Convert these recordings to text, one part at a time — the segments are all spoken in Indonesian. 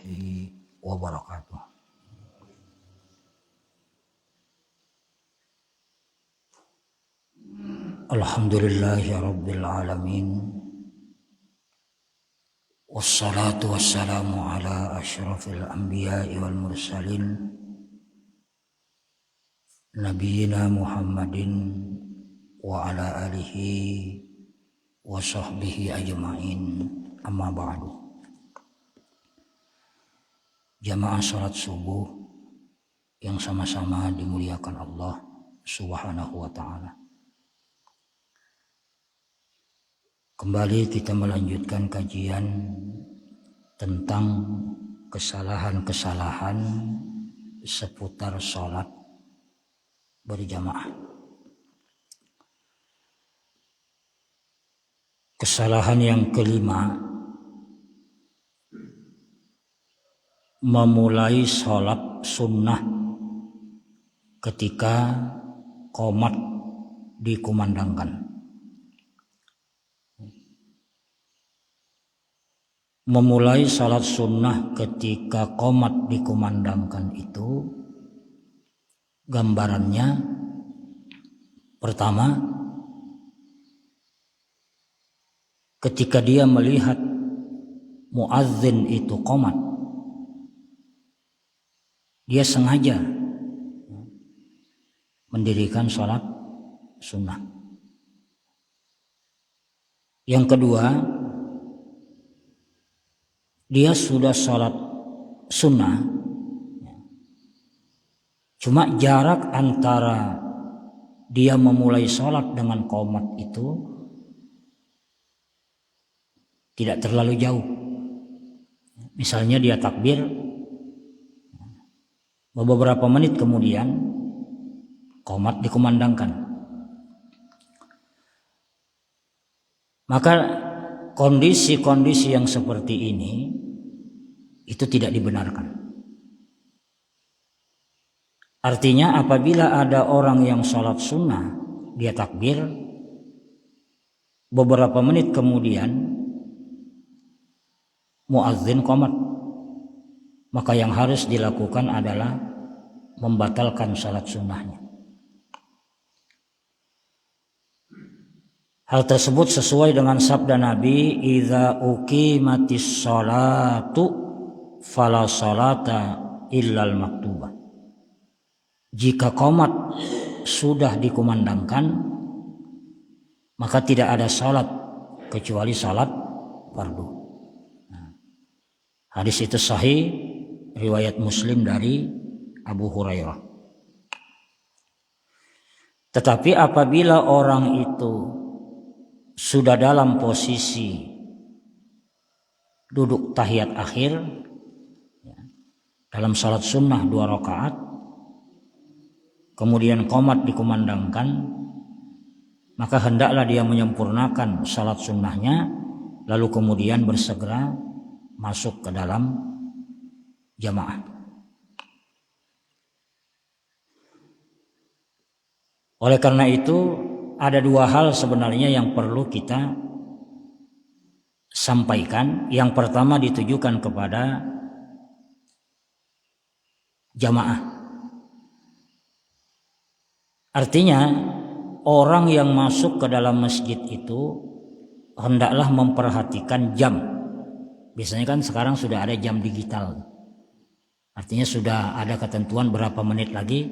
warahmatullahi wabarakatuh. Alhamdulillahi rabbil alamin. Wassalatu wassalamu ala asyrafil anbiya'i wal mursalin nabiyina Muhammadin wa ala alihi wa sahbihi ajma'in, amma ba'du. Jamaah salat subuh yang sama-sama dimuliakan Allah Subhanahu wa ta'ala. Kembali kita melanjutkan kajian tentang kesalahan-kesalahan seputar sholat berjamaah. Kesalahan yang kelima, memulai sholat sunnah ketika qomat dikumandangkan. Memulai salat sunnah ketika qomat dikumandangkan itu gambarannya, pertama, ketika dia melihat muadzin itu qomat, dia sengaja mendirikan salat sunnah. Yang kedua, dia sudah sholat sunnah, cuma jarak antara dia memulai sholat dengan qomat itu tidak terlalu jauh. Misalnya dia takbir, beberapa menit kemudian qomat dikumandangkan. Maka kondisi-kondisi yang seperti ini itu tidak dibenarkan. Artinya apabila ada orang yang sholat sunnah, dia takbir, beberapa menit kemudian muadzin qomat, maka yang harus dilakukan adalah membatalkan sholat sunnahnya. Hal tersebut sesuai dengan sabda Nabi, "Idza uqimatis sholatu fala sholata illal maktubah." Jika qomat sudah dikumandangkan, maka tidak ada salat kecuali salat fardu. Hadis itu sahih, riwayat Muslim dari Abu Hurairah. Tetapi apabila orang itu sudah dalam posisi duduk tahiyat akhir dalam salat sunnah 2 rakaat, kemudian qomat dikumandangkan, maka hendaklah dia menyempurnakan salat sunnahnya, lalu kemudian bersegera masuk ke dalam jamaah. Oleh karena itu ada 2 hal sebenarnya yang perlu kita sampaikan. Yang pertama ditujukan kepada jamaah. Artinya orang yang masuk ke dalam masjid itu hendaklah memperhatikan jam. Biasanya kan sekarang sudah ada jam digital. Artinya sudah ada ketentuan berapa menit lagi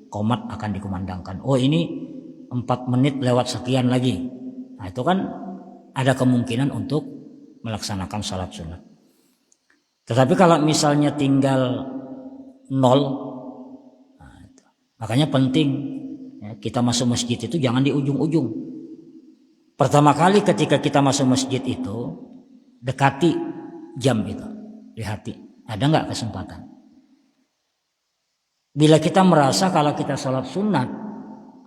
qomat akan dikumandangkan. Oh, ini 4 menit lewat sekian lagi. Nah, itu kan ada kemungkinan untuk melaksanakan salat sunat. Tetapi kalau misalnya tinggal 0, nah, makanya penting ya, kita masuk masjid itu jangan di ujung-ujung. Pertama kali ketika kita masuk masjid itu dekati jam itu, lihati ada nggak kesempatan. Bila kita merasa kalau kita salat sunat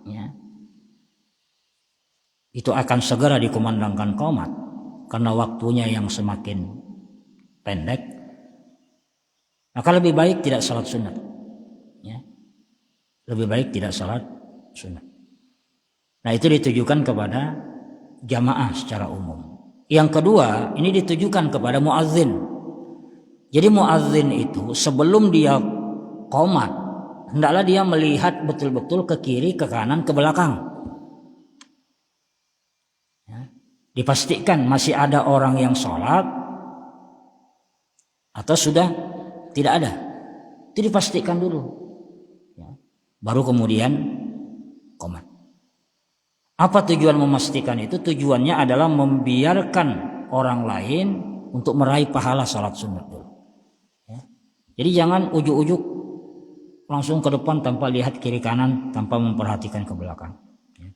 ya, itu akan segera dikumandangkan qomat karena waktunya yang semakin pendek, maka lebih baik tidak salat sunat ya. Lebih baik tidak salat sunat. Nah, itu ditujukan kepada jamaah secara umum. Yang kedua, ini ditujukan kepada muadzin. Jadi muadzin itu sebelum dia qomat, hendaklah dia melihat betul-betul ke kiri, ke kanan, ke belakang. Ya. Dipastikan masih ada orang yang sholat atau sudah tidak ada. Itu dipastikan dulu. Ya. Baru kemudian qomat. Apa tujuan memastikan itu? Tujuannya adalah membiarkan orang lain untuk meraih pahala sholat sunat dulu. Ya. Jadi jangan ujuk-ujuk langsung ke depan tanpa lihat kiri kanan, tanpa memperhatikan ke belakang. Ya.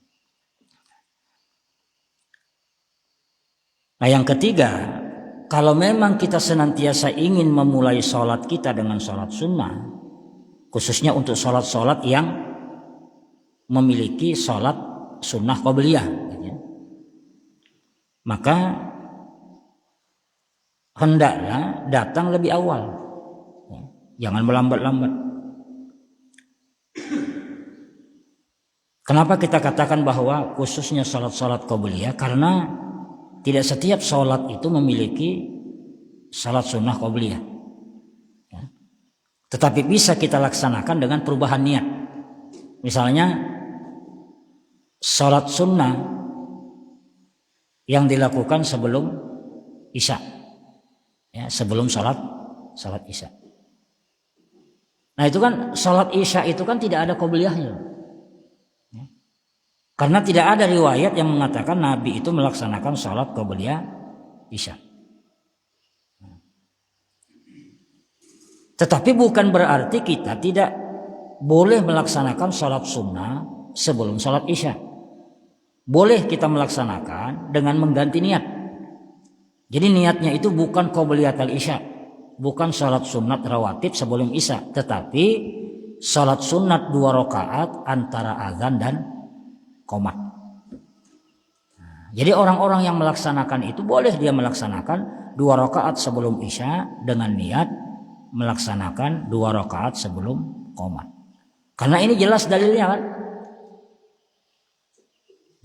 Nah yang ketiga, kalau memang kita senantiasa ingin memulai sholat kita dengan sholat sunnah, khususnya untuk sholat-sholat yang memiliki sholat sunnah qabliyah, ya, maka hendaklah datang lebih awal, ya, jangan melambat-lambat. Kenapa kita katakan bahwa khususnya sholat-sholat qabliyah? Karena tidak setiap sholat itu memiliki sholat sunnah qabliyah, ya. Tetapi bisa kita laksanakan dengan perubahan niat. Misalnya sholat sunnah yang dilakukan sebelum isya, ya, sebelum sholat isya. Nah itu kan sholat isya itu kan tidak ada qabliyahnya, ya. Karena tidak ada riwayat yang mengatakan Nabi itu melaksanakan sholat qabliyah isya. Tetapi bukan berarti kita tidak boleh melaksanakan sholat sunnah sebelum sholat isya. Boleh kita melaksanakan dengan mengganti niat. Jadi niatnya itu bukan qabliyatul isya, bukan sholat sunat rawatib sebelum isya, tetapi sholat sunat 2 rakaat antara azan dan qomat. Jadi orang-orang yang melaksanakan itu boleh dia melaksanakan 2 rakaat sebelum isya dengan niat melaksanakan 2 rakaat sebelum qomat. Karena ini jelas dalilnya kan?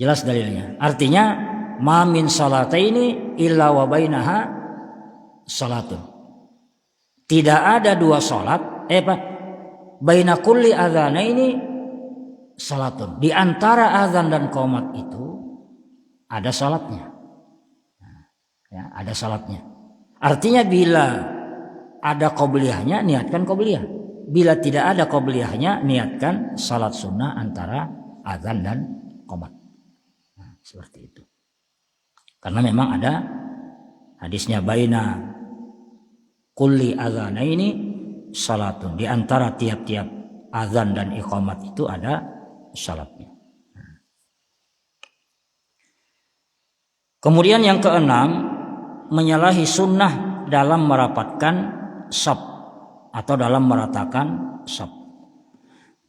Jelas dalilnya. Artinya ma min salataini illa wa bainaha salatun. Tidak ada 2 salat, baina kulli adzanaini salatun. Di antara azan dan qomat itu ada salatnya. Ya, ada salatnya. Artinya bila ada qabliyahnya niatkan qabliyah. Bila tidak ada qabliyahnya niatkan salat sunnah antara azan dan qomat. Seperti itu. Karena memang ada hadisnya baina kulli adzanaini salatun. Di antara tiap-tiap azan dan iqamat itu ada salatnya. Kemudian yang keenam, menyalahi sunnah dalam merapatkan shaf atau dalam meratakan shaf.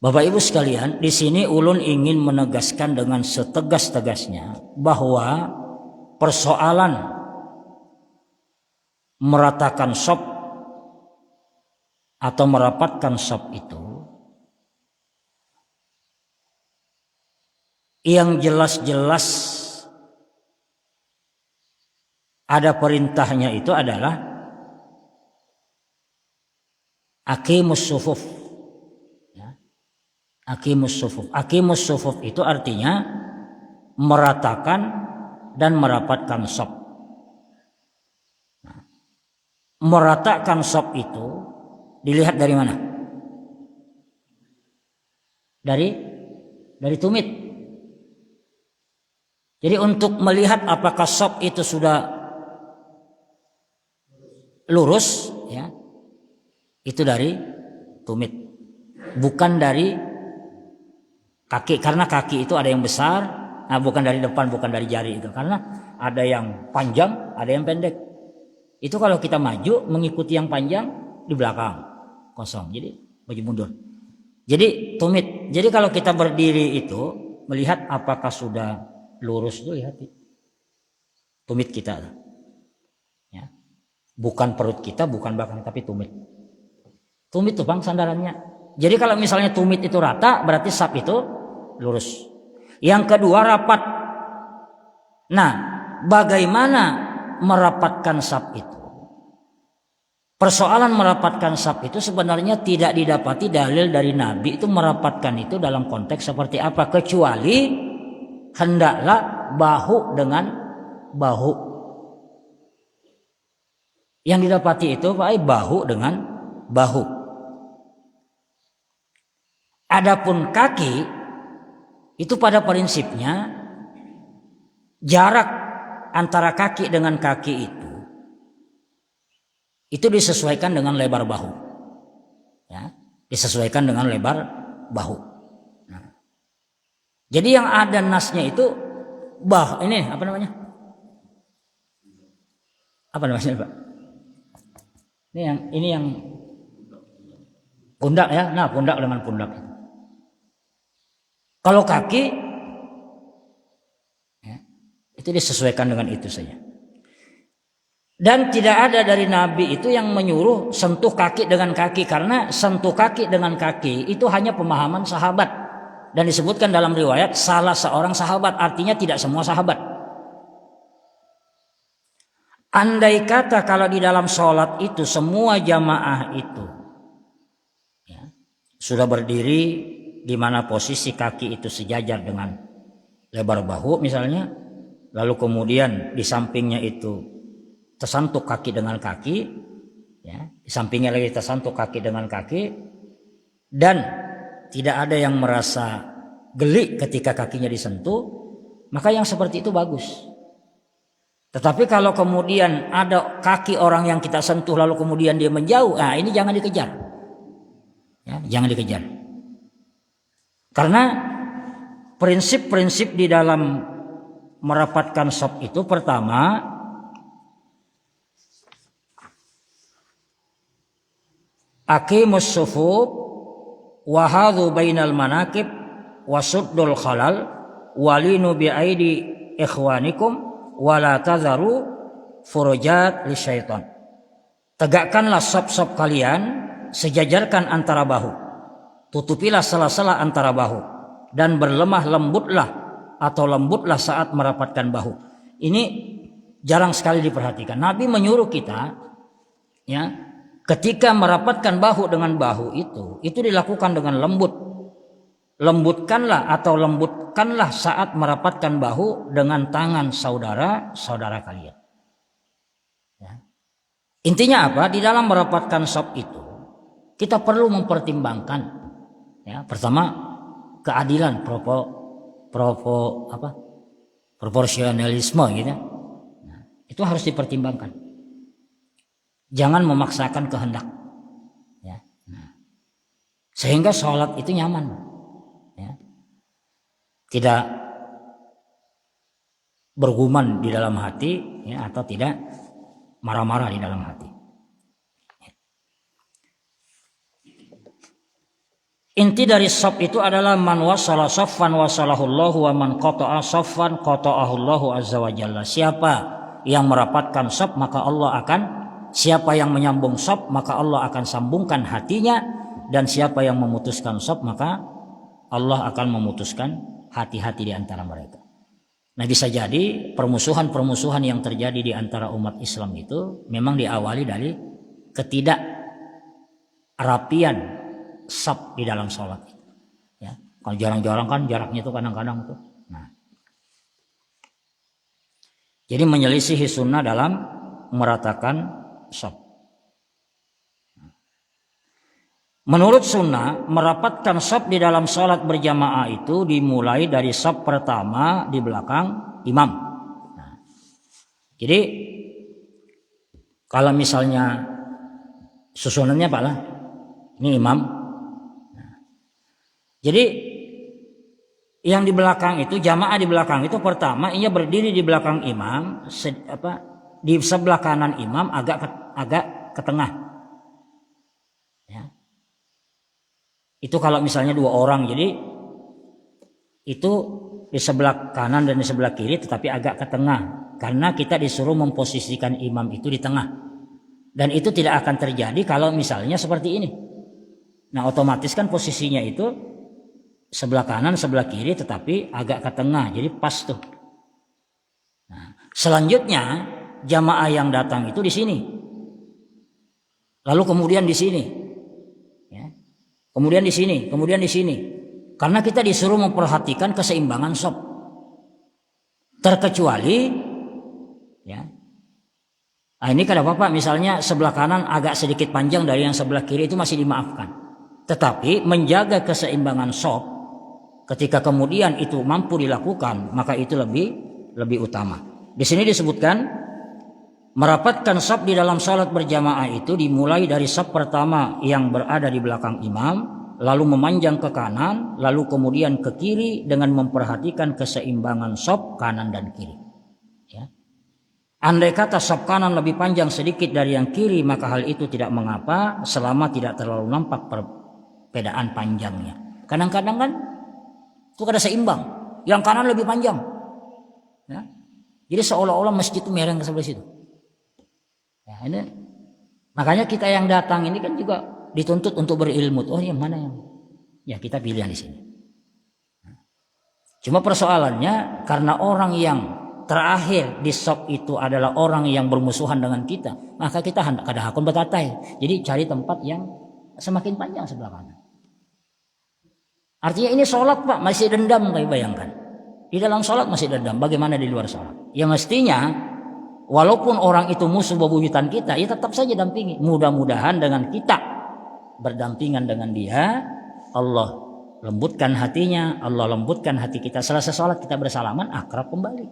Bapak Ibu sekalian, di sini ulun ingin menegaskan dengan setegas-tegasnya bahwa persoalan meratakan shaf atau merapatkan shaf itu yang jelas-jelas ada perintahnya itu adalah aqimus sufuf. Aqimus sufuf. Aqimus sufuf itu artinya meratakan dan merapatkan shaf. Meratakan shaf itu dilihat dari mana? Dari tumit. Jadi untuk melihat apakah shaf itu sudah lurus, ya, itu dari tumit, bukan dari kaki, karena kaki itu ada yang besar, nah bukan dari depan, bukan dari jari itu, karena ada yang panjang, ada yang pendek. Itu kalau kita maju mengikuti yang panjang, di belakang kosong, jadi maju mundur. Jadi tumit. Jadi kalau kita berdiri itu melihat apakah sudah lurus, itu lihat tumit kita, ya, bukan perut kita, bukan belakang, tapi tumit. Tumit tuh bang sandarannya. Jadi kalau misalnya tumit itu rata, berarti shaf itu lurus. Yang kedua rapat. Nah, bagaimana merapatkan shaf itu? persoalan merapatkan saf itu sebenarnya tidak didapati dalil dari Nabi itu merapatkan itu dalam konteks seperti apa, kecuali hendaklah bahu dengan bahu. Yang didapati itu bahu dengan bahu. Adapun kaki itu pada prinsipnya jarak antara kaki dengan kaki itu disesuaikan dengan lebar bahu, ya, disesuaikan dengan lebar bahu. Nah, jadi yang ada nasnya itu ini apa namanya? Apa namanya, Pak? Ini yang pundak ya. Nah, pundak dengan pundak. Kalau kaki ya, itu disesuaikan dengan itu saja. Dan tidak ada dari Nabi itu yang menyuruh sentuh kaki dengan kaki, karena sentuh kaki dengan kaki itu hanya pemahaman sahabat dan disebutkan dalam riwayat salah seorang sahabat, artinya tidak semua sahabat. Andai kata kalau di dalam sholat itu semua jamaah itu ya, sudah berdiri di mana posisi kaki itu sejajar dengan lebar bahu misalnya, lalu kemudian di sampingnya itu tersantuk kaki dengan kaki, ya, di sampingnya lagi tersantuk kaki dengan kaki, dan tidak ada yang merasa geli ketika kakinya disentuh, maka yang seperti itu bagus. Tetapi kalau kemudian ada kaki orang yang kita sentuh lalu kemudian dia menjauh, nah ini jangan dikejar, ya, jangan dikejar. Karena prinsip-prinsip di dalam merapatkan shaf itu, pertama, aqimus sufuf wa hadhu bainal manakib wasuddul khalal walinu bi aidi ikhwanikum wala tadharu furujat lisyaitan. Tegakkanlah shaf-shaf kalian, sejajarkan antara bahu, tutupilah sela-sela antara bahu, dan berlemah lembutlah atau lembutlah saat merapatkan bahu. Ini jarang sekali diperhatikan. Nabi menyuruh kita, ya, ketika merapatkan bahu dengan bahu itu dilakukan dengan lembut. Lembutkanlah atau lembutkanlah saat merapatkan bahu dengan tangan saudara-saudara kalian. Ya. Intinya apa? Di dalam merapatkan shaf itu kita perlu mempertimbangkan, ya, pertama keadilan, proporsionalisme gitu. Nah, itu harus dipertimbangkan. Jangan memaksakan kehendak, ya. Nah, sehingga sholat itu nyaman, ya. Tidak bergumam di dalam hati, ya, atau tidak marah-marah di dalam hati. Inti dari shaf itu adalah man wasala shaffan wasalahullahu wa man qata'a shaffan qata'ahullahu azza wa jalla. Siapa yang merapatkan shaf maka Allah akan, siapa yang menyambung shaf maka Allah akan sambungkan hatinya, dan siapa yang memutuskan shaf maka Allah akan memutuskan hati-hati di antara mereka. Nah, bisa jadi permusuhan-permusuhan yang terjadi di antara umat Islam itu memang diawali dari ketidakrapian shaf di dalam sholat. Ya, kalau jarang-jarang kan jaraknya itu kadang-kadang tuh. Nah, jadi menyelisihi sunnah dalam meratakan shaf. Menurut sunnah, merapatkan shaf di dalam sholat berjamaah itu dimulai dari shaf pertama di belakang imam. Nah, jadi kalau misalnya susunannya apa lah? Ini imam. Nah, jadi yang di belakang itu, jamaah di belakang itu pertama ia berdiri di belakang imam, di sebelah kanan imam agak ke tengah. Ya. Itu kalau misalnya 2 orang, jadi itu di sebelah kanan dan di sebelah kiri, tetapi agak ke tengah, karena kita disuruh memposisikan imam itu di tengah. Dan itu tidak akan terjadi kalau misalnya seperti ini. Nah, otomatis kan posisinya itu sebelah kanan, sebelah kiri, tetapi agak ke tengah, jadi pas tuh. Nah, selanjutnya jamaah yang datang itu di sini. lalu kemudian di sini, ya. Kemudian di sini, kemudian di sini. Karena kita disuruh memperhatikan keseimbangan shaf. Terkecuali, ya. Nah, ini kada apa-apa, misalnya sebelah kanan agak sedikit panjang dari yang sebelah kiri itu masih dimaafkan. Tetapi menjaga keseimbangan shaf, ketika kemudian itu mampu dilakukan, maka itu lebih utama. Di sini disebutkan merapatkan shaf di dalam salat berjamaah itu dimulai dari shaf pertama yang berada di belakang imam, lalu memanjang ke kanan, lalu kemudian ke kiri dengan memperhatikan keseimbangan shaf kanan dan kiri. Ya. Andai kata shaf kanan lebih panjang sedikit dari yang kiri, maka hal itu tidak mengapa selama tidak terlalu nampak perbedaan panjangnya. Kadang-kadang kan itu kada seimbang, yang kanan lebih panjang. Ya. Jadi seolah-olah masjid itu mereng ke sebelah situ. Ya, ini makanya kita yang datang ini kan juga dituntut untuk berilmu. Oh, yang mana yang? Ya, kita pilih yang di sini. Cuma persoalannya karena orang yang terakhir di shaf itu adalah orang yang bermusuhan dengan kita, maka kita hendak kada hakun betatai. Jadi cari tempat yang semakin panjang sebelah kanan. Artinya ini sholat Pak, masih dendam kayak bayangkan. Di dalam sholat masih dendam, bagaimana di luar sholat? Ya mestinya walaupun orang itu musuh bebuyutan kita, ya tetap saja dampingi. Mudah-mudahan dengan kita berdampingan dengan dia, Allah lembutkan hatinya, Allah lembutkan hati kita. Selesai sholat kita bersalaman, akrab kembali.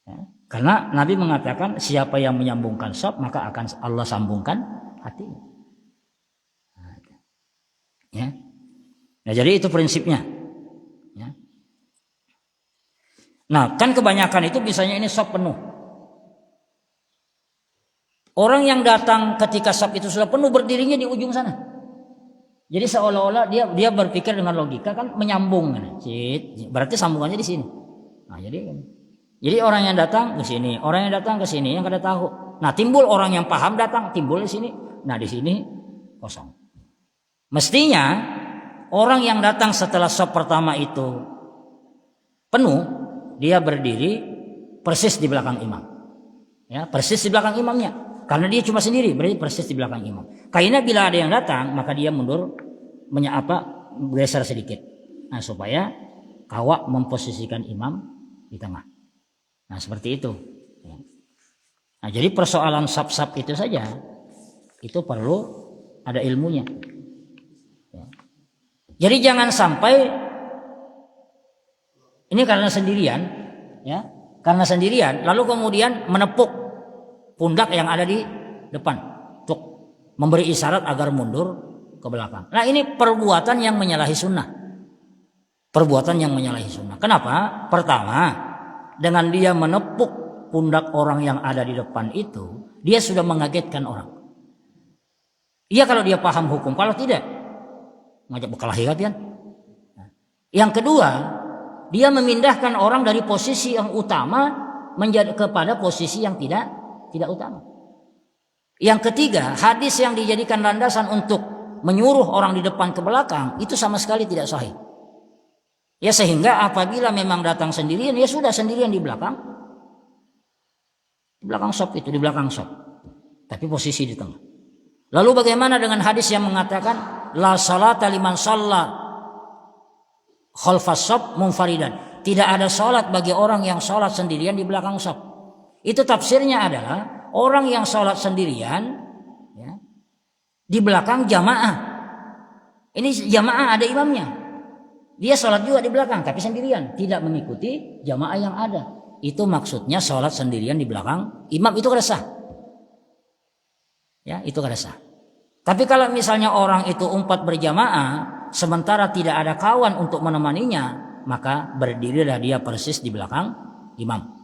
Ya, karena Nabi mengatakan siapa yang menyambungkan shaf maka akan Allah sambungkan hatinya. Ya. Nah, jadi itu prinsipnya. Ya. Nah, kan kebanyakan itu misalnya ini shaf penuh. Orang yang datang ketika shaf itu sudah penuh berdirinya di ujung sana. Jadi seolah-olah dia berpikir dengan logika kan menyambung kan. Berarti sambungannya di sini. Nah, jadi orang yang datang ke sini, orang yang datang ke sini yang kada tahu. Nah, timbul orang yang paham datang timbul di sini. Nah, di sini kosong. Mestinya orang yang datang setelah shaf pertama itu penuh, dia berdiri persis di belakang imam. Ya, persis di belakang imamnya. Karena dia cuma sendiri, berarti persis di belakang imam. Karena bila ada yang datang, maka dia mundur geser sedikit. Nah, supaya kawak memposisikan imam di tengah. Nah, seperti itu. Nah, jadi persoalan shaf-shaf itu saja itu perlu ada ilmunya. Jadi jangan sampai ini karena sendirian, ya, karena sendirian, lalu kemudian menepuk pundak yang ada di depan untuk memberi isyarat agar mundur ke belakang. Nah, ini perbuatan yang menyalahi sunnah. Perbuatan yang menyalahi sunnah. Kenapa? Pertama, dengan dia menepuk pundak orang yang ada di depan itu, dia sudah mengagetkan orang. Iya kalau dia paham hukum, kalau tidak, ngajak berkelahi kan? Yang kedua, dia memindahkan orang dari posisi yang utama menjadi kepada posisi yang tidak utama. Yang ketiga, hadis yang dijadikan landasan untuk menyuruh orang di depan ke belakang itu sama sekali tidak sahih. Ya, sehingga apabila memang datang sendirian, ya sudah sendirian di belakang shaf itu, di belakang shaf. Tapi posisi di tengah. Lalu bagaimana dengan hadis yang mengatakan la salata liman shalla khalfas shaf munfaridan? Tidak ada salat bagi orang yang salat sendirian di belakang shaf. Itu tafsirnya adalah orang yang sholat sendirian, ya, di belakang jamaah. Ini jamaah ada imamnya. Dia sholat juga di belakang tapi sendirian, tidak mengikuti jamaah yang ada. Itu maksudnya sholat sendirian di belakang imam, itu kada sah. Ya, itu kada sah. Tapi kalau misalnya orang itu umpat berjamaah sementara tidak ada kawan untuk menemaninya, maka berdirilah dia persis di belakang imam.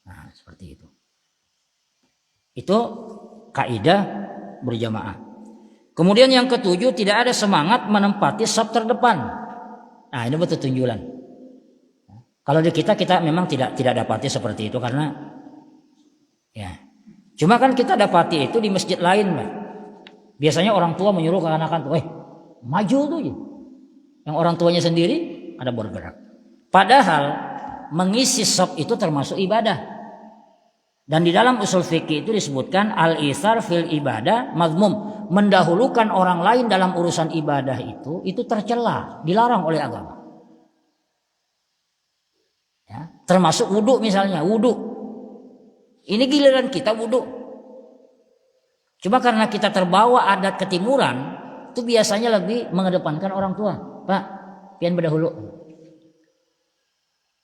Nah, seperti itu. Itu kaidah berjamaah. Kemudian yang ketujuh, tidak ada semangat menempati shaf terdepan. Nah, ini betul tunjulan. Kalau di kita memang tidak dapati seperti itu karena ya. Cuma kan kita dapati itu di masjid lain, Pak. Biasanya orang tua menyuruh ke anak-anak, maju tuh." Yang orang tuanya sendiri ada bergerak. Padahal mengisi shaf itu termasuk ibadah. Dan di dalam usul fikih itu disebutkan al-itsar fil ibadah mazmum, mendahulukan orang lain dalam urusan ibadah itu tercela, dilarang oleh agama. Ya, termasuk wudhu misalnya, wudhu. Ini giliran kita wudhu. Cuma karena kita terbawa adat ketimuran, itu biasanya lebih mengedepankan orang tua. Pak, pian berdahulu.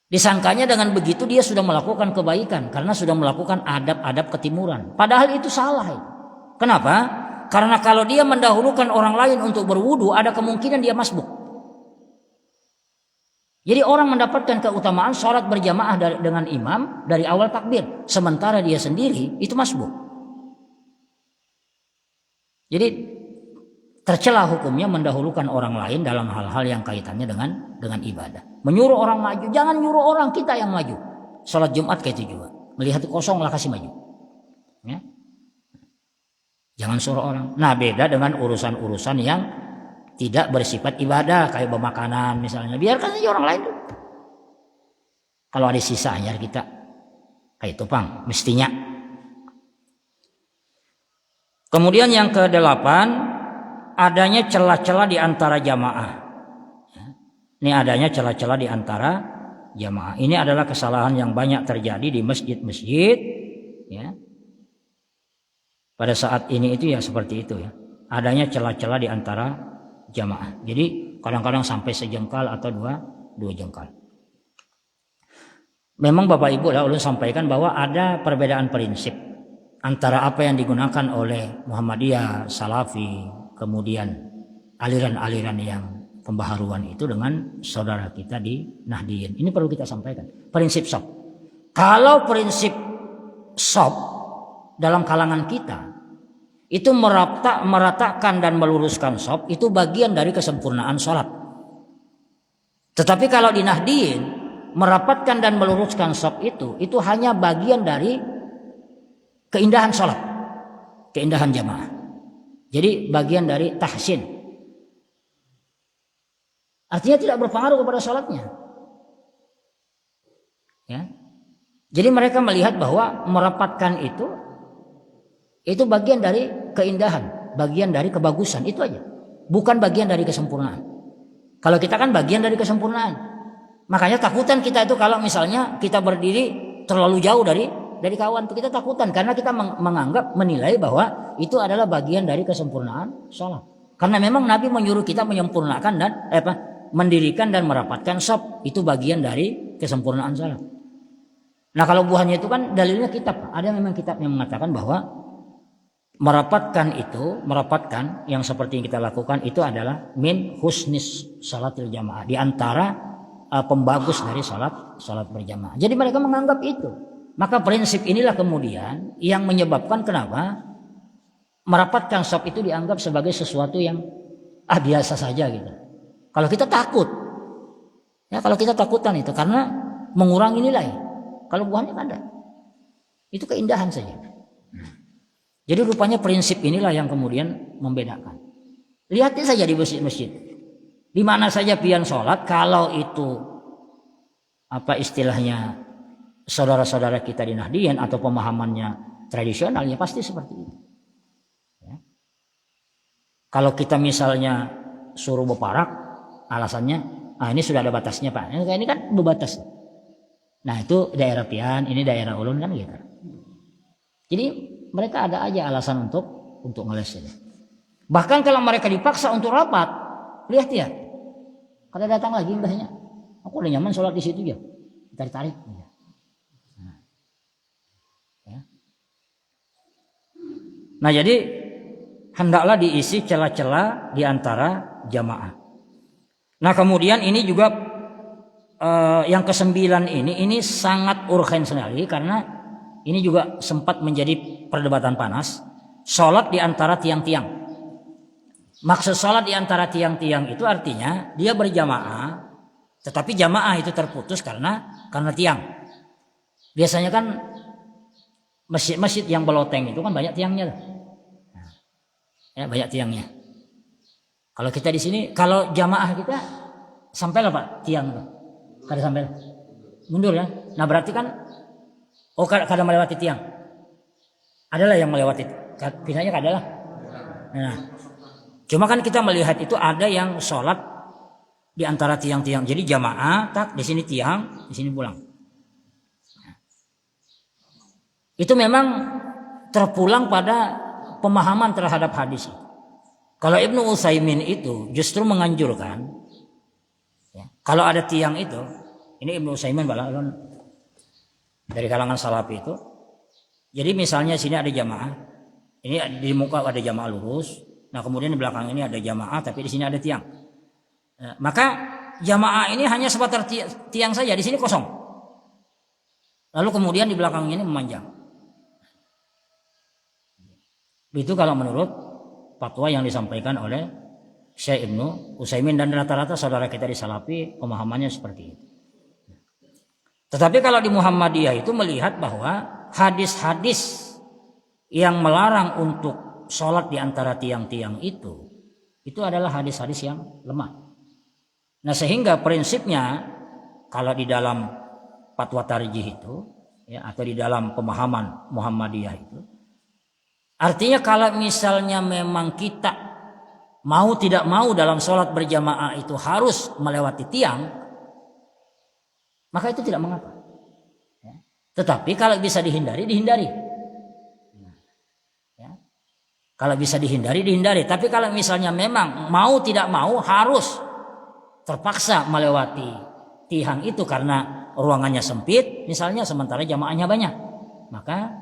Disangkanya dengan begitu dia sudah melakukan kebaikan karena sudah melakukan adab-adab ketimuran. Padahal itu salah. Kenapa? Karena kalau dia mendahulukan orang lain untuk berwudu, ada kemungkinan dia masbuk. Jadi orang mendapatkan keutamaan sholat berjamaah dengan imam dari awal takbir, sementara dia sendiri itu masbuk. Jadi tercela hukumnya mendahulukan orang lain dalam hal-hal yang kaitannya dengan ibadah. Menyuruh orang maju, jangan nyuruh orang, kita yang maju. Salat Jumat kayak itu juga. Melihat kosong lah kasih maju. Ya. Jangan suruh orang. Nah, beda dengan urusan-urusan yang tidak bersifat ibadah kayak bermakanan misalnya. Biarkan saja orang lain dulu. Kalau ada sisanya kita kayak tupang mestinya. Kemudian yang ke-8, adanya celah-celah di antara jamaah. Ini adanya celah-celah di antara jamaah. Ini adalah kesalahan yang banyak terjadi di masjid-masjid. Ya. Pada saat ini itu ya seperti itu ya. Adanya celah-celah di antara jamaah. Jadi kadang-kadang sampai sejengkal atau dua jengkal. Memang Bapak Ibu ulun sampaikan bahwa ada perbedaan prinsip antara apa yang digunakan oleh Muhammadiyah, Salafi, kemudian aliran-aliran yang pembaharuan itu dengan saudara kita di Nahdliyin. Ini perlu kita sampaikan. Prinsip SOP. Kalau prinsip SOP dalam kalangan kita itu meratakan dan meluruskan SOP, itu bagian dari kesempurnaan sholat. Tetapi kalau di Nahdliyin merapatkan dan meluruskan SOP itu hanya bagian dari keindahan sholat, keindahan jamaah. Jadi bagian dari tahsin. Artinya tidak berpengaruh kepada sholatnya. Ya. Jadi mereka melihat bahwa merapatkan itu bagian dari keindahan, bagian dari kebagusan, itu aja. Bukan bagian dari kesempurnaan. Kalau kita kan bagian dari kesempurnaan. Makanya takutan kita itu kalau misalnya kita berdiri terlalu jauh dari kawan, kita takutan karena kita menilai bahwa itu adalah bagian dari kesempurnaan sholat. Karena memang Nabi menyuruh kita menyempurnakan dan mendirikan dan merapatkan shop, itu bagian dari kesempurnaan sholat. Nah kalau buahnya itu kan dalilnya kitab. Ada memang kitab yang mengatakan bahwa merapatkan yang seperti yang kita lakukan itu adalah min husnis salatil jamaah, di antara pembagus dari salat berjamaah. Jadi mereka menganggap itu. Maka prinsip inilah kemudian yang menyebabkan kenapa merapatkan shop itu dianggap sebagai sesuatu yang biasa saja gitu. Kalau kita takut, ya kalau kita takutan itu karena mengurangi nilai. Kalau buahnya kan ada, itu keindahan saja. Jadi rupanya prinsip inilah yang kemudian membedakan. Lihatnya saja di masjid-masjid, di mana saja pian sholat, kalau itu istilahnya saudara-saudara kita di Nahdliyin atau pemahamannya tradisional, ya pasti seperti itu. Ya. Kalau kita misalnya suruh berparak, alasannya, ini sudah ada batasnya Pak. Ini kan berbatas. Nah itu daerah pian, ini daerah ulun kan gitu. Jadi mereka ada aja alasan untuk ngeles ini. Bahkan kalau mereka dipaksa untuk rapat, lihat ya, kalau datang lagi mbahnya, aku udah nyaman sholat di situ ya, tarik-tarik. Nah jadi hendaklah diisi celah-celah di antara jamaah. Nah kemudian ini juga yang ke-9 ini sangat urgen sekali karena ini juga sempat menjadi perdebatan panas. Sholat di antara tiang-tiang. Maksud sholat di antara tiang-tiang itu artinya dia berjamaah, tetapi jamaah itu terputus karena tiang. Biasanya kan masjid-masjid yang beloteng itu kan banyak tiangnya. Ya, banyak tiangnya. Kalau kita di sini, kalau jamaah kita sampailah Pak tiang tuh. Kada sampai. Mundur ya. Nah berarti kan kada melewati tiang. Adalah yang melewati, pinanya adalah. Nah, cuma kan kita melihat itu ada yang sholat di antara tiang-tiang. Jadi jamaah, tak di sini tiang, di sini pulang. Itu memang terpulang pada pemahaman terhadap hadis. Kalau Ibnu Utsaimin itu justru menganjurkan, ya, kalau ada tiang itu, ini Ibnu Utsaimin balon dari kalangan Salafi itu. Jadi misalnya sini ada jamaah, ini di muka ada jamaah lurus, nah kemudian di belakang ini ada jamaah, tapi di sini ada tiang. Maka jamaah ini hanya sebatas tiang saja, di sini kosong. Lalu kemudian di belakang ini memanjang. Itu kalau menurut fatwa yang disampaikan oleh Syekh Ibnu Utsaimin, dan rata-rata saudara kita di Salafi pemahamannya seperti itu. Tetapi kalau di Muhammadiyah itu melihat bahwa hadis-hadis yang melarang untuk sholat di antara tiang-tiang itu adalah hadis-hadis yang lemah. Nah sehingga prinsipnya kalau di dalam fatwa tarjih itu, ya, atau di dalam pemahaman Muhammadiyah itu, artinya kalau misalnya memang kita mau tidak mau dalam sholat berjamaah itu harus melewati tiang, maka itu tidak mengapa. Ya. Tetapi kalau bisa dihindari, dihindari. Ya. Kalau bisa dihindari, dihindari. Tapi kalau misalnya memang mau tidak mau harus terpaksa melewati tiang itu karena ruangannya sempit, misalnya sementara jamaahnya banyak, maka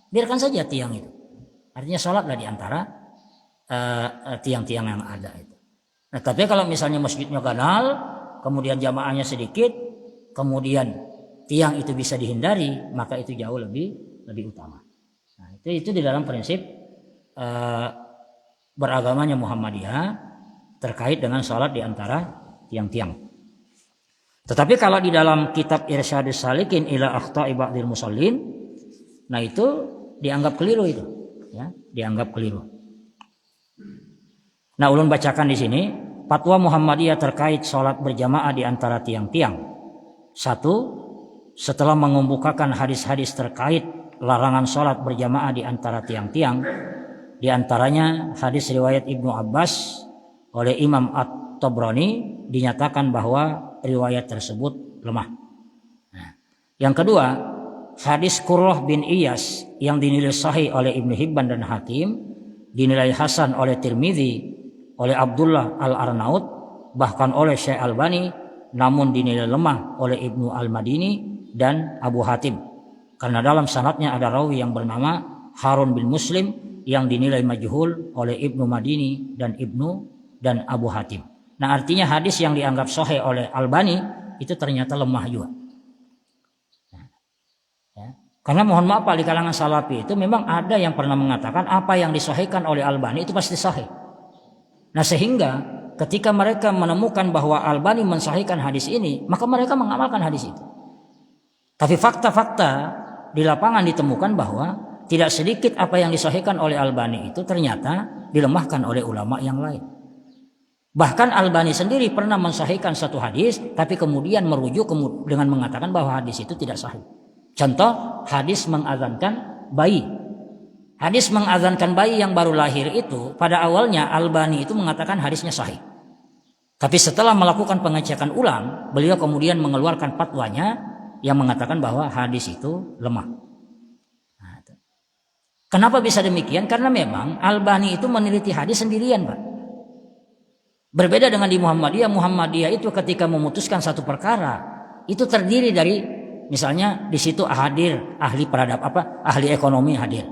biarkan saja tiang itu. Artinya sholatlah di antara tiang-tiang yang ada itu. Nah, tapi kalau misalnya masjidnya kanal, kemudian jamaahnya sedikit, kemudian tiang itu bisa dihindari, maka itu jauh lebih utama. Nah, itu di dalam prinsip beragamanya Muhammadiyah terkait dengan sholat di antara tiang-tiang. Tetapi kalau di dalam kitab Irsyadus Salikin ila Akhta'i Ba'dil Musallin, nah itu dianggap keliru itu, ya, dianggap keliru. Nah, ulun bacakan di sini fatwa Muhammadiyah terkait sholat berjamaah di antara tiang-tiang. 1. Setelah mengemukakan hadis-hadis terkait larangan sholat berjamaah di antara tiang-tiang, di antaranya hadis riwayat Ibnu Abbas oleh Imam At-Tabrani, dinyatakan bahwa riwayat tersebut lemah. Nah, yang kedua, hadis Qurrah bin Iyas yang dinilai sahih oleh Ibnu Hibban dan Hakim, dinilai hasan oleh Tirmidzi, oleh Abdullah Al-Arnaud, bahkan oleh Syekh Albani, namun dinilai lemah oleh Ibnu Al-Madini dan Abu Hatim. Karena dalam sanadnya ada rawi yang bernama Harun bin Muslim yang dinilai majhul oleh Ibnu Madini dan Abu Hatim. Nah, artinya hadis yang dianggap sahih oleh Albani itu ternyata lemah juga. Ya. Karena mohon maaf di kalangan Salafi itu memang ada yang pernah mengatakan apa yang disahihkan oleh Albani itu pasti sahih. Nah, sehingga ketika mereka menemukan bahwa Albani mensahihkan hadis ini, maka mereka mengamalkan hadis itu. Tapi fakta-fakta di lapangan ditemukan bahwa tidak sedikit apa yang disahihkan oleh Albani itu ternyata dilemahkan oleh ulama yang lain. Bahkan Albani sendiri pernah mensahihkan satu hadis, tapi kemudian merujuk dengan mengatakan bahwa hadis itu tidak sahih. Contoh, hadis mengazankan bayi. Hadis mengazankan bayi yang baru lahir itu, pada awalnya Albani itu mengatakan hadisnya sahih. Tapi setelah melakukan pengecekan ulang, beliau kemudian mengeluarkan fatwanya yang mengatakan bahwa hadis itu lemah. Nah, kenapa bisa demikian? Karena memang Albani itu meneliti hadis sendirian, Pak. Berbeda dengan di Muhammadiyah. Muhammadiyah itu ketika memutuskan satu perkara itu terdiri dari, misalnya di situ hadir ahli ahli ekonomi hadir,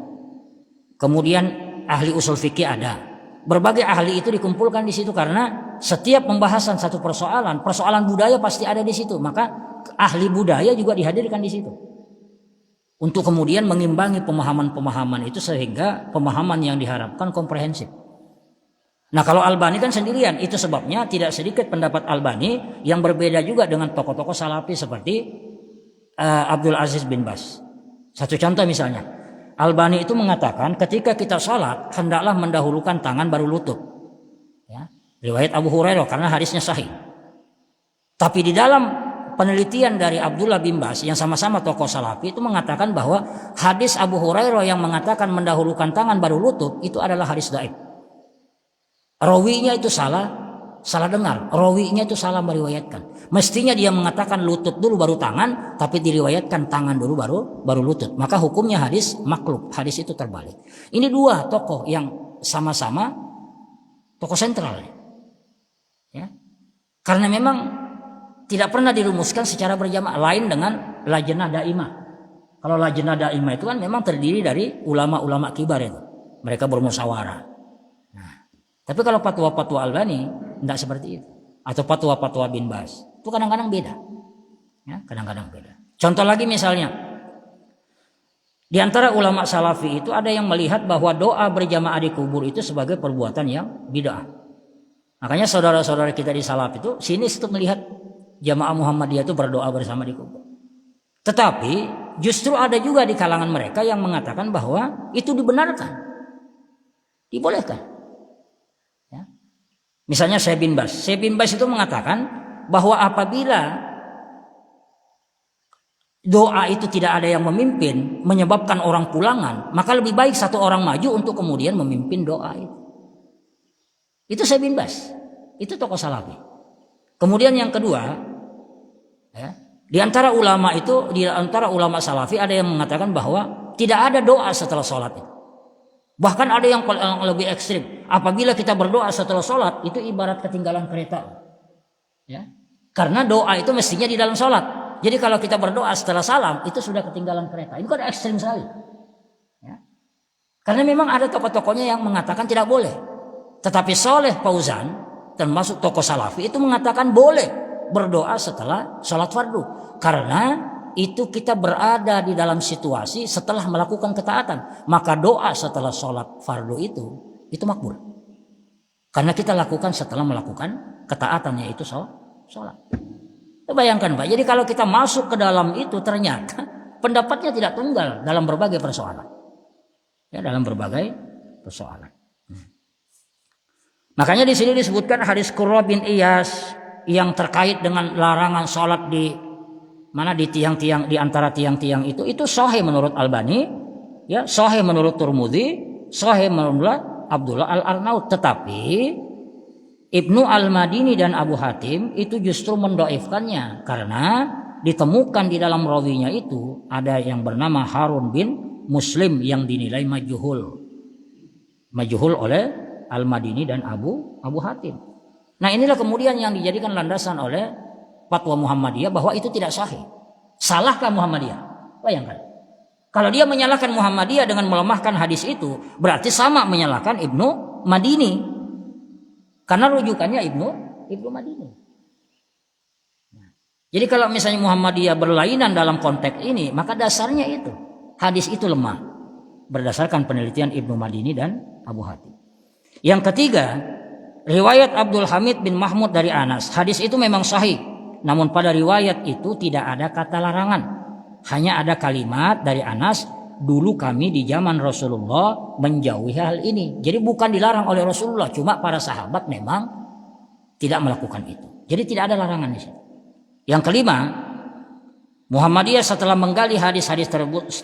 kemudian ahli usul fikih ada, berbagai ahli itu dikumpulkan di situ karena setiap pembahasan satu persoalan budaya pasti ada di situ, maka ahli budaya juga dihadirkan di situ untuk kemudian mengimbangi pemahaman-pemahaman itu sehingga pemahaman yang diharapkan komprehensif. Nah, kalau Albani kan sendirian, itu sebabnya tidak sedikit pendapat Albani yang berbeda juga dengan tokoh-tokoh Salafi seperti Abdul Aziz bin Baz. Satu contoh misalnya, Albani itu mengatakan ketika kita sholat hendaklah mendahulukan tangan baru lutut. Ya, riwayat Abu Hurairah karena hadisnya sahih. Tapi di dalam penelitian dari Abdullah bin Bas yang sama-sama tokoh salafi itu mengatakan bahwa hadis Abu Hurairah yang mengatakan mendahulukan tangan baru lutut itu adalah hadis dhaif. Rawinya itu salah dengar. Rawinya itu salah meriwayatkan. Mestinya dia mengatakan lutut dulu baru tangan, tapi diriwayatkan tangan dulu baru lutut. Maka hukumnya hadis maklub. Hadis itu terbalik. Ini dua tokoh yang sama-sama tokoh sentral. Ya. Karena memang tidak pernah dirumuskan secara berjamaah, lain dengan lajnah daimah. Kalau lajnah daimah itu kan memang terdiri dari ulama-ulama kibar itu. Mereka bermusyawarah. Tapi kalau fatwa-fatwa Albani tidak seperti itu, atau fatwa-fatwa bin Bas itu kadang-kadang beda, ya, kadang-kadang beda. Contoh lagi misalnya, di antara ulama salafi itu ada yang melihat bahwa doa berjamaah di kubur itu sebagai perbuatan yang bid'ah. Makanya saudara-saudara kita di salaf itu sinis itu melihat jamaah Muhammadiyah itu berdoa bersama di kubur. Tetapi justru ada juga di kalangan mereka yang mengatakan bahwa itu dibenarkan, dibolehkan. Misalnya Syekh bin Bas itu mengatakan bahwa apabila doa itu tidak ada yang memimpin menyebabkan orang pulangan, maka lebih baik satu orang maju untuk kemudian memimpin doa itu. Itu Syekh bin Bas, itu tokoh salafi. Kemudian yang kedua, ya, di antara ulama salafi ada yang mengatakan bahwa tidak ada doa setelah sholat itu. Bahkan ada yang lebih ekstrim. Apabila kita berdoa setelah sholat, itu ibarat ketinggalan kereta. Ya. Karena doa itu mestinya di dalam sholat. Jadi kalau kita berdoa setelah salam, itu sudah ketinggalan kereta. Itu kan ekstrim sekali. Ya. Karena memang ada tokoh-tokohnya yang mengatakan tidak boleh. Tetapi Shalih Fauzan, termasuk tokoh salafi, itu mengatakan boleh berdoa setelah sholat fardu. Karena itu kita berada di dalam situasi setelah melakukan ketaatan, maka doa setelah sholat fardu itu makbul, karena kita lakukan setelah melakukan ketaatan, yaitu sholat. Bayangkan Pak, jadi kalau kita masuk ke dalam itu ternyata pendapatnya tidak tunggal dalam berbagai persoalan, ya, dalam berbagai persoalan. Makanya di sini disebutkan hadis Qurra bin Iyas yang terkait dengan larangan sholat di tiang-tiang, di antara tiang-tiang itu sahih menurut Albani, ya, sahih menurut Turmudi, sahih menurut Abdullah Al-Arnaud. Tetapi Ibnu Al-Madini dan Abu Hatim itu justru mendoifkannya karena ditemukan di dalam rawinya itu ada yang bernama Harun bin Muslim yang dinilai majhul oleh Al-Madini dan Abu Hatim. Nah, inilah kemudian yang dijadikan landasan oleh fatwa Muhammadiyah bahwa itu tidak sahih. Salahkah Muhammadiyah? Bayangkan. Kalau dia menyalahkan Muhammadiyah dengan melemahkan hadis itu, berarti sama menyalahkan Ibnu Madini. Karena rujukannya Ibnu Madini. Jadi kalau misalnya Muhammadiyah berlainan dalam konteks ini, maka dasarnya itu hadis itu lemah berdasarkan penelitian Ibnu Madini dan Abu Hatim. Yang ketiga, riwayat Abdul Hamid bin Mahmud dari Anas. Hadis itu memang sahih. Namun pada riwayat itu tidak ada kata larangan. Hanya ada kalimat dari Anas, dulu kami di zaman Rasulullah menjauhi hal ini. Jadi bukan dilarang oleh Rasulullah, cuma para sahabat memang tidak melakukan itu. Jadi tidak ada larangan di situ. Yang kelima, Muhammadiyah setelah menggali hadis-hadis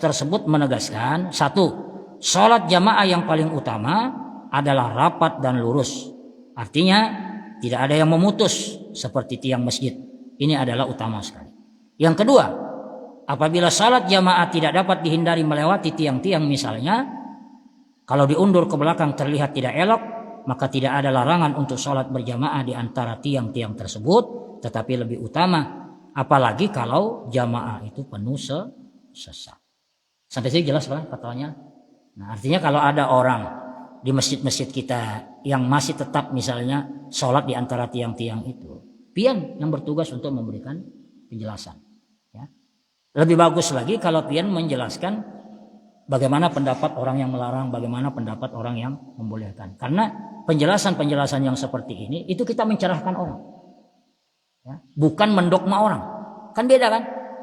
tersebut menegaskan, satu, sholat jamaah yang paling utama adalah rapat dan lurus. Artinya tidak ada yang memutus seperti tiang masjid. Ini adalah utama sekali. Yang kedua, apabila salat jamaah tidak dapat dihindari melewati tiang-tiang misalnya, kalau diundur ke belakang terlihat tidak elok, maka tidak ada larangan untuk salat berjamaah di antara tiang-tiang tersebut, tetapi lebih utama, apalagi kalau jamaah itu penuh sesak. Sampai sini jelas Pak fatwanya? Nah, artinya kalau ada orang di masjid-masjid kita yang masih tetap misalnya salat di antara tiang-tiang itu, pian yang bertugas untuk memberikan penjelasan. Ya. Lebih bagus lagi kalau pian menjelaskan bagaimana pendapat orang yang melarang, bagaimana pendapat orang yang membolehkan. Karena penjelasan-penjelasan yang seperti ini itu kita mencerahkan orang, ya. Bukan mendogma orang. Kan beda kan?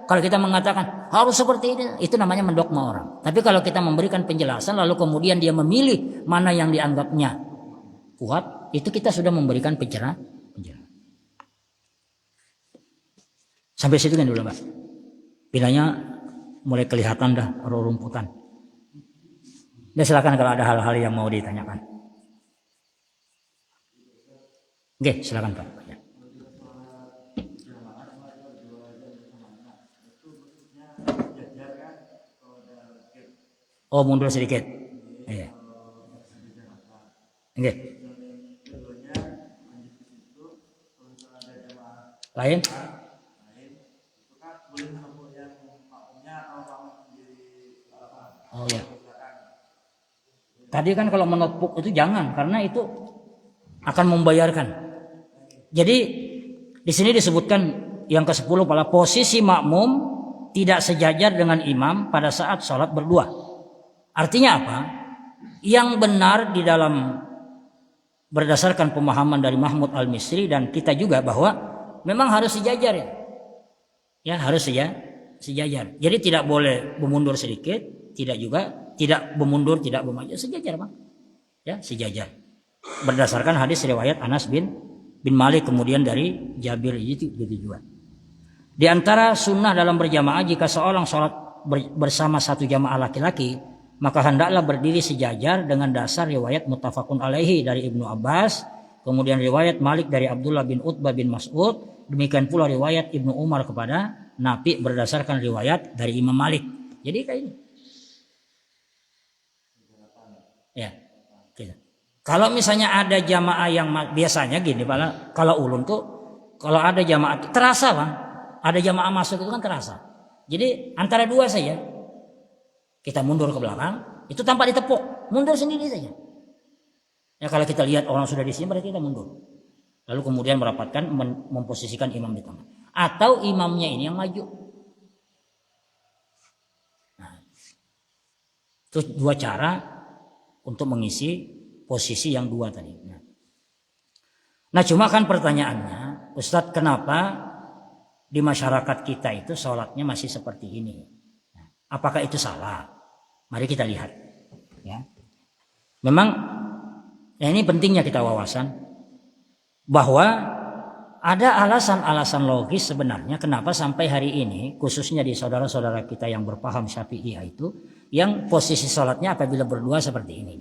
Kalau kita mengatakan harus seperti ini, itu namanya mendogma orang. Tapi kalau kita memberikan penjelasan lalu kemudian dia memilih mana yang dianggapnya kuat, itu kita sudah memberikan pencerahan. Sampai situ kan dulu Pak. Pindahnya mulai kelihatan dah rumputan. Ya silakan kalau ada hal-hal yang mau ditanyakan. Oke, silakan Pak. Ya. Oh, mundur sedikit. Iya. Oke. Lain? Oh ya. Tadi kan kalau menotbook itu jangan, karena itu akan membayarkan. Jadi di sini disebutkan yang ke-10 pada posisi makmum tidak sejajar dengan imam pada saat sholat berdua. Artinya apa? Yang benar di dalam berdasarkan pemahaman dari Mahmud Al-Misri dan kita juga bahwa memang harus sejajar ya. Ya harus sejajar. Jadi tidak boleh bermundur sedikit, tidak juga tidak bermundur, tidak bermaju, sejajar Bang. Ya, sejajar. Berdasarkan hadis riwayat Anas bin Malik kemudian dari Jabir itu juga. Di antara sunnah dalam berjamaah jika seorang sholat bersama satu jamaah laki-laki, maka hendaklah berdiri sejajar dengan dasar riwayat muttafaqun alaihi dari Ibnu Abbas, kemudian riwayat Malik dari Abdullah bin Utbah bin Mas'ud, demikian pula riwayat Ibnu Umar kepada Nabi berdasarkan riwayat dari Imam Malik. Jadi kayak ini. Ya. Gitu. Kalau misalnya ada jamaah yang biasanya gini, Pak, kalau ulun tuh kalau ada jamaah terasa Bang, ada jamaah masuk itu kan terasa. Jadi antara dua saja. Kita mundur ke belakang, itu tanpa ditepuk, mundur sendiri saja. Ya kalau kita lihat orang sudah di sini berarti kita mundur. Lalu kemudian merapatkan memposisikan imam di tengah. Atau imamnya ini yang maju. Nah, itu dua cara untuk mengisi posisi yang dua tadi. Nah cuma kan pertanyaannya, Ustadz kenapa di masyarakat kita itu sholatnya masih seperti ini? Apakah itu salah? Mari kita lihat. Ya. Memang ya ini pentingnya kita wawasan bahwa ada alasan-alasan logis sebenarnya kenapa sampai hari ini khususnya di saudara-saudara kita yang berpaham Syafi'iyah itu yang posisi sholatnya apabila berdua seperti ini.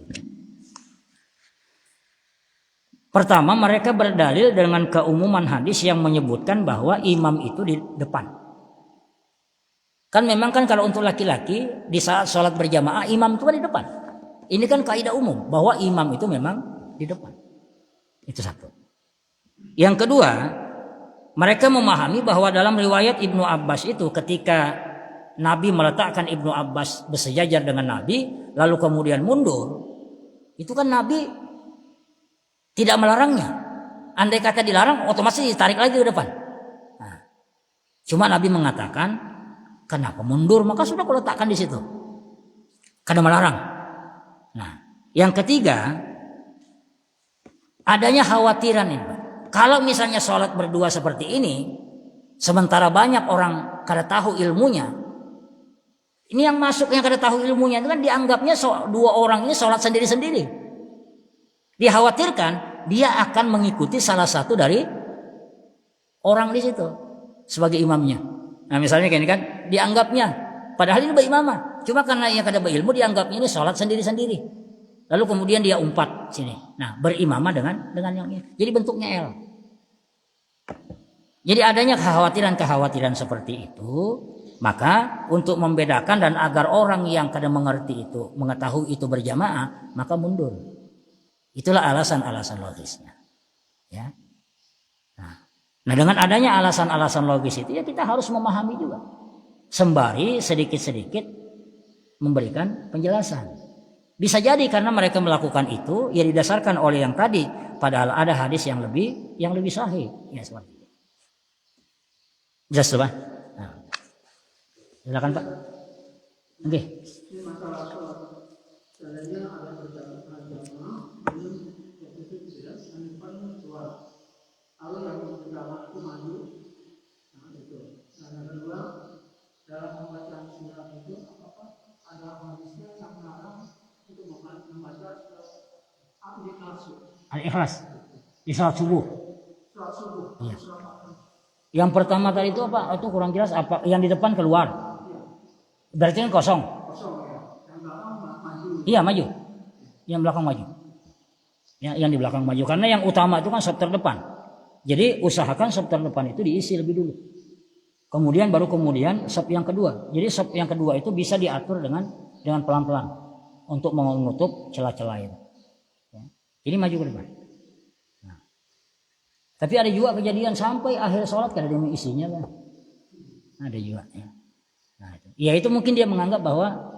Pertama mereka berdalil dengan keumuman hadis yang menyebutkan bahwa imam itu di depan. Kan memang kan kalau untuk laki-laki di saat sholat berjamaah imam itu kan di depan. Ini kan kaidah umum bahwa imam itu memang di depan. Itu satu. Yang kedua, mereka memahami bahwa dalam riwayat Ibnu Abbas itu ketika Nabi meletakkan Ibnu Abbas bersejajar dengan Nabi lalu kemudian mundur, itu kan Nabi tidak melarangnya. Andai kata dilarang otomatis ditarik lagi ke depan. Nah, cuma Nabi mengatakan kenapa mundur? Maka sudah kau letakkan di situ. Karena melarang. Nah, yang ketiga, adanya khawatiran ini. Kalau misalnya sholat berdua seperti ini, sementara banyak orang kada tahu ilmunya, ini yang masuk yang kada tahu ilmunya itu kan dianggapnya dua orang ini sholat sendiri-sendiri. Dikhawatirkan dia akan mengikuti salah satu dari orang di situ sebagai imamnya. Nah misalnya kayak ini kan dianggapnya padahal ini berimamah, cuma karena yang kada berilmu dianggapnya ini sholat sendiri-sendiri. Lalu kemudian dia umpat sini. Nah berimamah dengan yang ini. Jadi bentuknya L. Jadi adanya kekhawatiran seperti itu, maka untuk membedakan dan agar orang yang kada mengerti itu mengetahui itu berjamaah, maka mundur. Itulah alasan-alasan logisnya. Ya. Nah dengan adanya alasan-alasan logis itu ya kita harus memahami juga. Sembari sedikit-sedikit memberikan penjelasan. Bisa jadi karena mereka melakukan itu ya didasarkan oleh yang tadi, padahal ada hadis yang lebih sahih. Ya seperti itu. Jelas Pak? Nah. Silakan Pak. Oke. Ini masalah sholat. Seandainya ada berjamaah, posisi tidak menimpan suara. Lalu yang pertama itu maju, nah itu. Nah yang kedua dalam pembacaan surat itu apakah ada hadisnya yang melarang untuk membaca Al-Ikhlas? Al-Ikhlas di salat subuh. Surat subuh. Ya. Yang pertama tadi itu apa? Itu kurang jelas apa? Yang di depan keluar. Berarti kan kosong. Kosong ya. Yang belakang maju. Iya maju. Yang belakang maju. Ya, yang di belakang maju. Karena yang utama itu kan sop terdepan. Jadi usahakan sop terdepan itu diisi lebih dulu. Kemudian sop yang kedua. Jadi sop yang kedua itu bisa diatur dengan pelan-pelan untuk menutup celah-celah itu. Ya. Jadi maju ke depan. Nah. Tapi ada juga kejadian sampai akhir sholat kada ada yang isinya kan. Ada juga. Ya. Nah, itu mungkin dia menganggap bahwa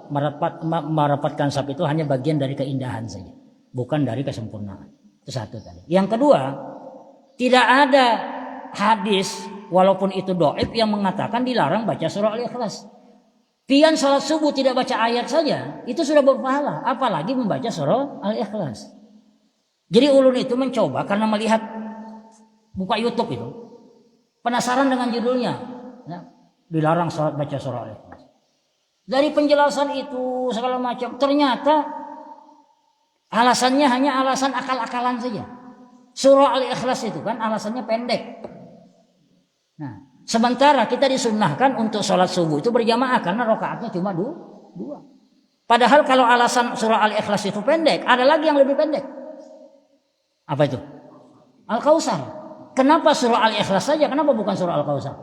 merapatkan saf itu hanya bagian dari keindahan saja, bukan dari kesempurnaan. Itu satu tadi. Yang kedua, tidak ada hadis walaupun itu dhaif yang mengatakan dilarang baca surah Al-Ikhlas. Pian salat subuh tidak baca ayat saja itu sudah berpahala, apalagi membaca surah Al-Ikhlas. Jadi ulun itu mencoba karena melihat buka YouTube itu, penasaran dengan judulnya. Ya. Dilarang salat baca surah Al-Ikhlas. Dari penjelasan itu segala macam, ternyata alasannya hanya alasan akal-akalan saja. Surah Al-Ikhlas itu kan alasannya pendek. Nah, sementara kita disunnahkan untuk sholat subuh itu berjamaah karena rakaatnya cuma dua. Padahal kalau alasan surah Al-Ikhlas itu pendek, ada lagi yang lebih pendek. Apa itu? Al-Kautsar. Kenapa surah Al-Ikhlas saja? Kenapa bukan surah Al-Kautsar?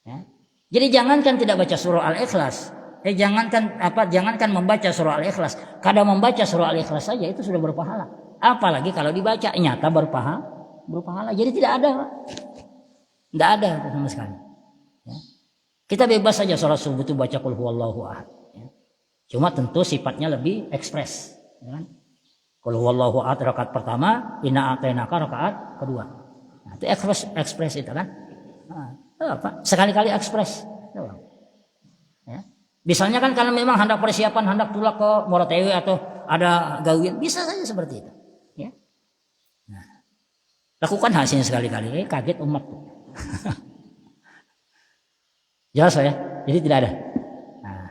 Ya. Jadi jangankan tidak baca surah Al-Ikhlas, jangankan membaca surah Al-Ikhlas, kadang membaca surah Al-Ikhlas saja itu sudah berpahala. Apalagi kalau dibaca nyata berpahala. Jadi tidak ada sama sekali. Ya. Kita bebas saja sholat subuh itu baca qul huwallahu ahad. Ya. Cuma tentu sifatnya lebih ekspres. Ya kan? Qul huwallahu ahad rakaat pertama, inna a'tainaka rakaat kedua. Nah, itu ekspres itu kan. Sekali-kali ekspres. Ya. Misalnya kan kalau memang hendak persiapan, hendak tulak ke Moratewe atau ada gawian, bisa saja seperti itu. Ya. Nah, lakukan hasilnya sekali-kali. Kaget umat tuh. Jelas ya. Jadi tidak ada. Nah.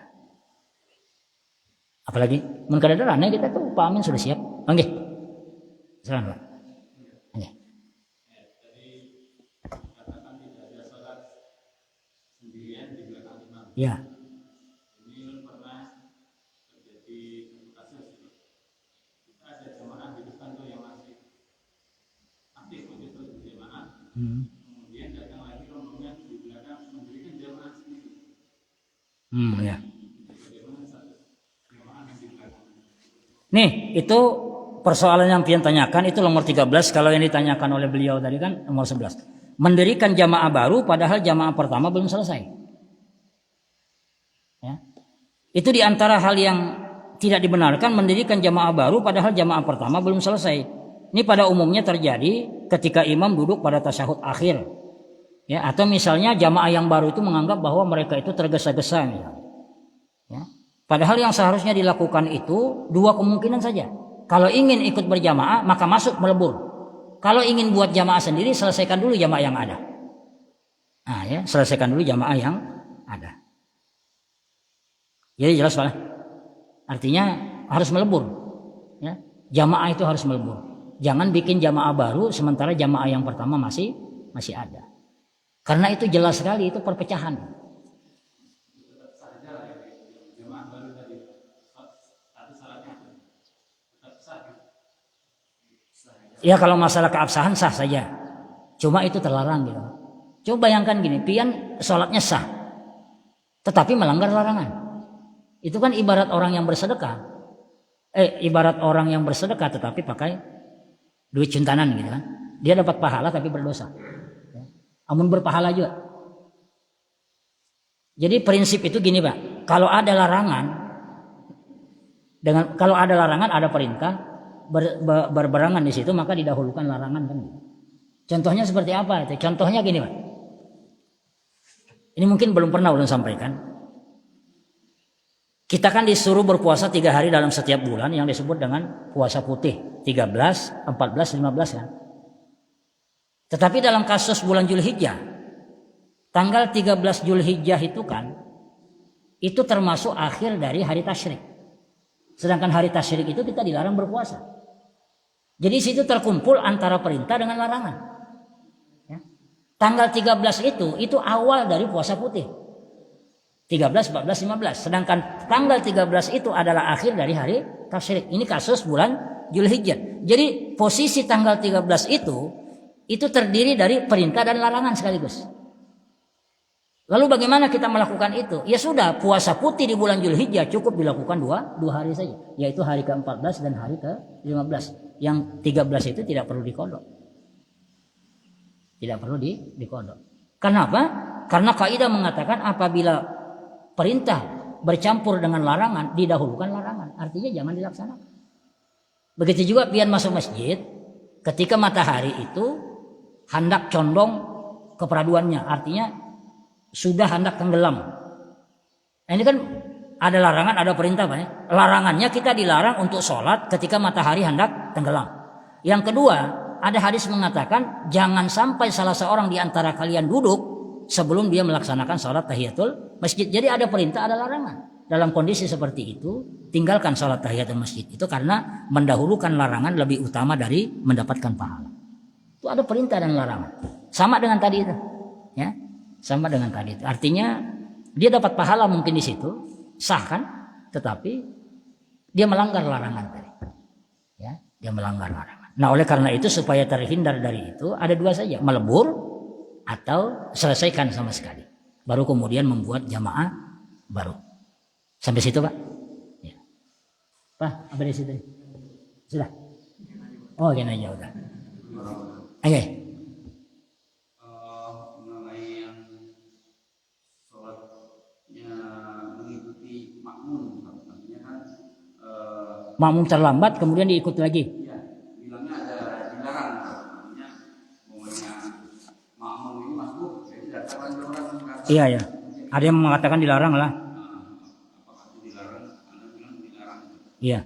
Apalagi mungkin ada rana kita tuh Pak Amin sudah siap. Oke. Silakan Pak. Oke. Ya. Ini pernah terjadi kasus ada jemaah di depan tuh yang masih aktif untuk jemaah. Kemudian datang lagi rombongan di belakang mendirikan jemaah sendiri. Ya. Bagaimana jemaah yang di belakang? Nih, itu persoalan yang pian tanyakan itu nomor 13. Kalau yang ditanyakan oleh beliau tadi kan nomor 11. Mendirikan jamaah baru padahal jamaah pertama belum selesai. Ya. Itu diantara hal yang tidak dibenarkan, mendirikan jamaah baru padahal jamaah pertama belum selesai. Ini pada umumnya terjadi ketika imam duduk pada tasyahud akhir. Ya, atau misalnya jamaah yang baru itu menganggap bahwa mereka itu tergesa-gesa. Ya. Padahal yang seharusnya dilakukan itu dua kemungkinan saja. Kalau ingin ikut berjamaah maka masuk melebur. Kalau ingin buat jamaah sendiri selesaikan dulu jamaah yang ada. Nah, ya, selesaikan dulu jamaah yang ada. Jadi jelas Pak. Artinya harus melebur. Ya. Jamaah itu harus melebur. Jangan bikin jamaah baru sementara jamaah yang pertama masih ada. Karena itu jelas sekali itu perpecahan. Ya kalau masalah keabsahan sah saja. Cuma itu terlarang gitu. Coba bayangkan gini, pian sholatnya sah. Tetapi melanggar larangan. Itu kan ibarat orang yang bersedekah. Ibarat orang yang bersedekah tetapi pakai duit juntanan gitu kan. Dia dapat pahala tapi berdosa. Ya. Amun berpahala juga. Jadi prinsip itu gini Pak. Kalau ada larangan ada perintah berberangan di situ maka didahulukan larangan kan. Contohnya seperti apa itu? Contohnya gini Pak. Ini mungkin belum pernah ulun sampaikan. Kita kan disuruh berpuasa 3 hari dalam setiap bulan yang disebut dengan puasa putih. 13, 14, 15 kan. Tetapi dalam kasus bulan Zulhijjah, tanggal 13 Zulhijjah itu kan, itu termasuk akhir dari hari tasyrik. Sedangkan hari tasyrik itu kita dilarang berpuasa. Jadi situ terkumpul antara perintah dengan larangan. Ya. Tanggal 13 itu awal dari puasa putih. 13, 14, 15. Sedangkan tanggal 13 itu adalah akhir dari hari tasyrik. Ini kasus bulan Zulhijjah. Jadi posisi tanggal 13 itu terdiri dari perintah dan larangan sekaligus. Lalu bagaimana kita melakukan itu? Ya sudah, puasa putih di bulan Zulhijjah cukup dilakukan dua hari saja, yaitu hari ke-14 dan hari ke-15. Yang 13 itu tidak perlu dikodok. Tidak perlu dikodok. Kenapa? Karena kaidah mengatakan apabila perintah bercampur dengan larangan, didahulukan larangan. Artinya jangan dilaksanakan. Begitu juga pian masuk masjid, ketika matahari itu hendak condong ke peraduannya, artinya sudah hendak tenggelam. Nah, ini kan ada larangan, ada perintah, Pak ya. Larangannya kita dilarang untuk sholat ketika matahari hendak tenggelam. Yang kedua, ada hadis mengatakan jangan sampai salah seorang di antara kalian duduk sebelum dia melaksanakan sholat tahiyatul masjid. Jadi ada perintah, ada larangan. Dalam kondisi seperti itu, tinggalkan sholat tahiyatul masjid itu karena mendahulukan larangan lebih utama dari mendapatkan pahala. Itu ada perintah dan larangan. Sama dengan tadi itu, ya, sama dengan tadi itu. Artinya dia dapat pahala mungkin di situ, sah kan? Tetapi dia melanggar larangan tadi, ya, dia melanggar larangan. Nah, oleh karena itu supaya terhindar dari itu ada dua saja, melebur atau selesaikan sama sekali. Baru kemudian membuat jamaah baru. Sampai situ, Pak? Ya. Pak, apa di situ? Sudah? Oh, gini aja udah. Oke. Mengenai yang sholatnya mengikuti makmum, artinya kan makmum terlambat kemudian diikut lagi. ya, bilangnya ada dilarang, artinya momennya makmum ini masuk, jadi datang ada orang yang mengatakan Iya ya. Ada yang mengatakan dilarang lah. apakah itu dilarang? Anda bilang dilarang. Iya.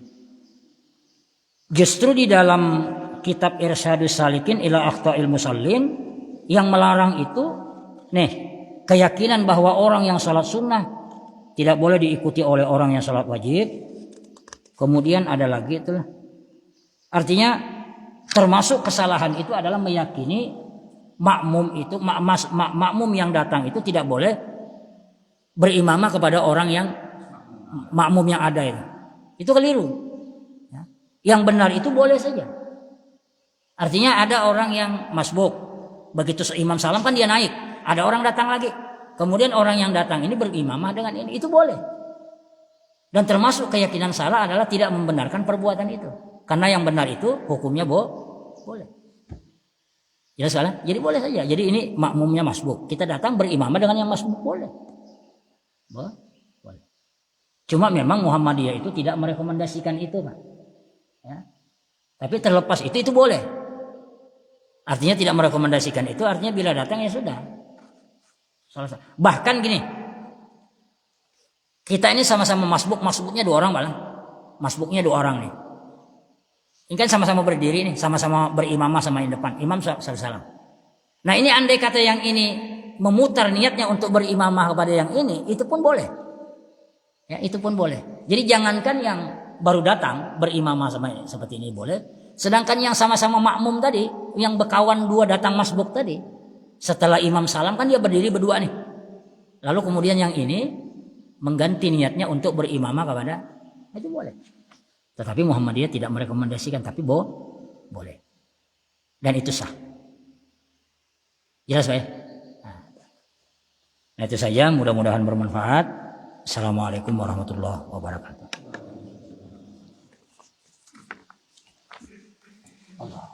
Justru di dalam kitab Irsyadus Salikin ila Akhta'il Musallin yang melarang itu, nih, keyakinan bahwa orang yang sholat sunnah tidak boleh diikuti oleh orang yang sholat wajib. Kemudian ada lagi itulah. Artinya termasuk kesalahan itu adalah meyakini makmum itu makmum yang datang itu tidak boleh berimamah kepada orang yang makmum yang ada itu. Itu keliru. Ya. Yang benar itu boleh saja. Artinya ada orang yang masbuk, begitu imam salam kan dia naik, ada orang datang lagi, kemudian orang yang datang ini berimamah dengan ini, itu boleh. Dan termasuk keyakinan salah adalah tidak membenarkan perbuatan itu, karena yang benar itu hukumnya boleh. Jelas salah? Jadi boleh saja. Jadi ini makmumnya masbuk, kita datang berimamah dengan yang masbuk, boleh. Boleh. Cuma memang Muhammadiyah itu tidak merekomendasikan itu, Pak. Ya. Tapi terlepas itu boleh. Artinya tidak merekomendasikan itu, artinya bila datang ya sudah. Bahkan gini, kita ini sama-sama masbuknya 2 orang, malah masbuknya 2 orang nih. Ini kan sama-sama berdiri nih, sama-sama berimamah sama yang depan. Imam salam. Nah ini andai kata yang ini memutar niatnya untuk berimamah kepada yang ini, itu pun boleh. Ya, itu pun boleh. Jadi jangankan yang baru datang berimamah sama seperti ini boleh. Sedangkan yang sama-sama makmum tadi, yang berkawan 2 datang masbuk tadi, setelah imam salam kan dia berdiri berdua nih. Lalu kemudian yang ini mengganti niatnya untuk berimamah kepada, itu boleh. Tetapi Muhammadiyah tidak merekomendasikan, tapi boleh. Dan itu sah. Jelas Pak ya? Nah itu saja, mudah-mudahan bermanfaat. Assalamualaikum warahmatullahi wabarakatuh. Allah.